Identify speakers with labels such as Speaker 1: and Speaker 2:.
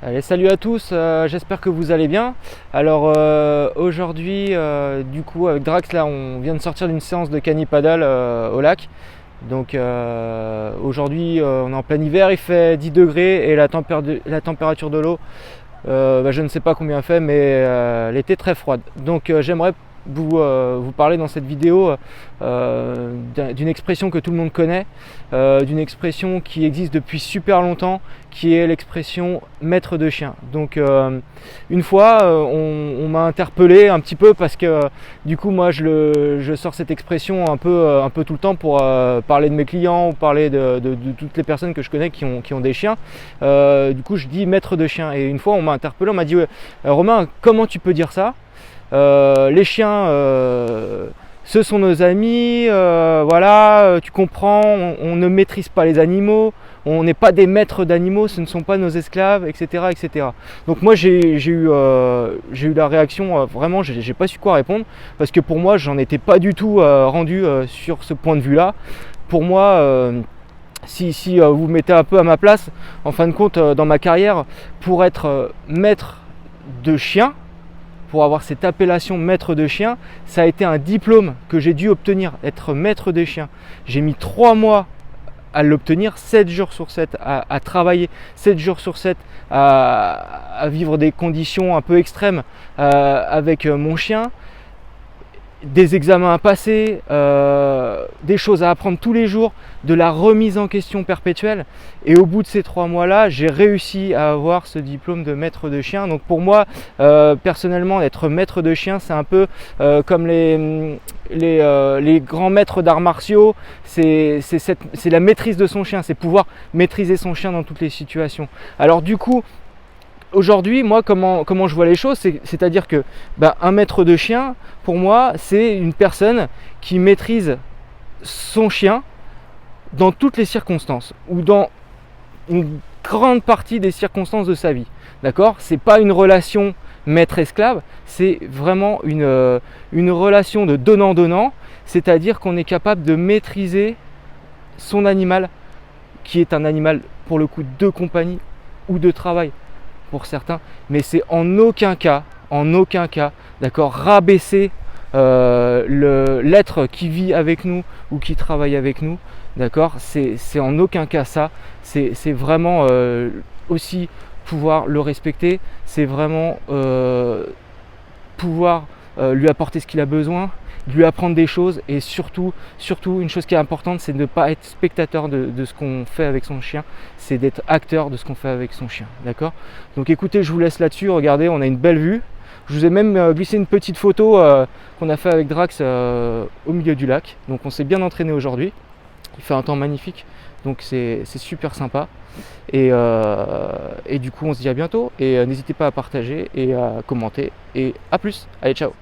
Speaker 1: Allez, salut à tous, j'espère que vous allez bien. Alors aujourd'hui, du coup avec Drax là, on vient de sortir d'une séance de cani-paddle au lac. Donc aujourd'hui on est en plein hiver, il fait 10 degrés et la température de l'eau, je ne sais pas combien elle fait, mais elle était très froide. Donc j'aimerais vous parler dans cette vidéo d'une expression que tout le monde connaît, d'une expression qui existe depuis super longtemps, qui est l'expression maître de chien. Donc une fois on m'a interpellé un petit peu parce que du coup moi je sors cette expression un peu tout le temps pour parler de mes clients ou parler de toutes les personnes que je connais qui ont des chiens. Du coup je dis maître de chien, et une fois on m'a interpellé, on m'a dit ouais, Romain, comment tu peux dire ça? Les chiens ce sont nos amis, voilà, tu comprends, on ne maîtrise pas les animaux, on n'est pas des maîtres d'animaux, ce ne sont pas nos esclaves, etc. etc. Donc moi j'ai eu la réaction, vraiment j'ai pas su quoi répondre, parce que pour moi j'en étais pas du tout rendu sur ce point de vue là. Pour moi, si vous mettez un peu à ma place, en fin de compte dans ma carrière, pour être maître de chien, pour avoir cette appellation maître de chien, ça a été un diplôme que j'ai dû obtenir, être maître de chien. J'ai mis 3 mois à l'obtenir, 7 jours sur 7 à travailler, 7 jours sur 7 à vivre des conditions un peu extrêmes avec mon chien, des examens à passer, des choses à apprendre tous les jours, de la remise en question perpétuelle. Et au bout de ces 3 mois-là, j'ai réussi à avoir ce diplôme de maître de chien. Donc pour moi, personnellement, être maître de chien, c'est un peu comme les grands maîtres d'arts martiaux. C'est la maîtrise de son chien, c'est pouvoir maîtriser son chien dans toutes les situations. Alors du coup, aujourd'hui, moi, comment je vois les choses, c'est-à-dire que un maître de chien, pour moi, c'est une personne qui maîtrise son chien dans toutes les circonstances, ou dans une grande partie des circonstances de sa vie. D'accord ? C'est pas une relation maître-esclave, c'est vraiment une relation de donnant-donnant, c'est-à-dire qu'on est capable de maîtriser son animal, qui est un animal pour le coup de compagnie ou de travail pour certains, mais c'est en aucun cas, d'accord, rabaisser l'être qui vit avec nous ou qui travaille avec nous, d'accord, c'est en aucun cas ça, c'est vraiment aussi pouvoir le respecter, c'est vraiment pouvoir lui apporter ce qu'il a besoin, lui apprendre des choses, et surtout une chose qui est importante, c'est de ne pas être spectateur de ce qu'on fait avec son chien, c'est d'être acteur de ce qu'on fait avec son chien, d'accord. Donc écoutez, je vous laisse là-dessus. Regardez, on a une belle vue. Je vous ai même glissé une petite photo qu'on a fait avec Drax au milieu du lac. Donc on s'est bien entraîné aujourd'hui, il fait un temps magnifique, donc c'est super sympa. Et du coup on se dit à bientôt, et n'hésitez pas à partager et à commenter, et à plus, allez ciao.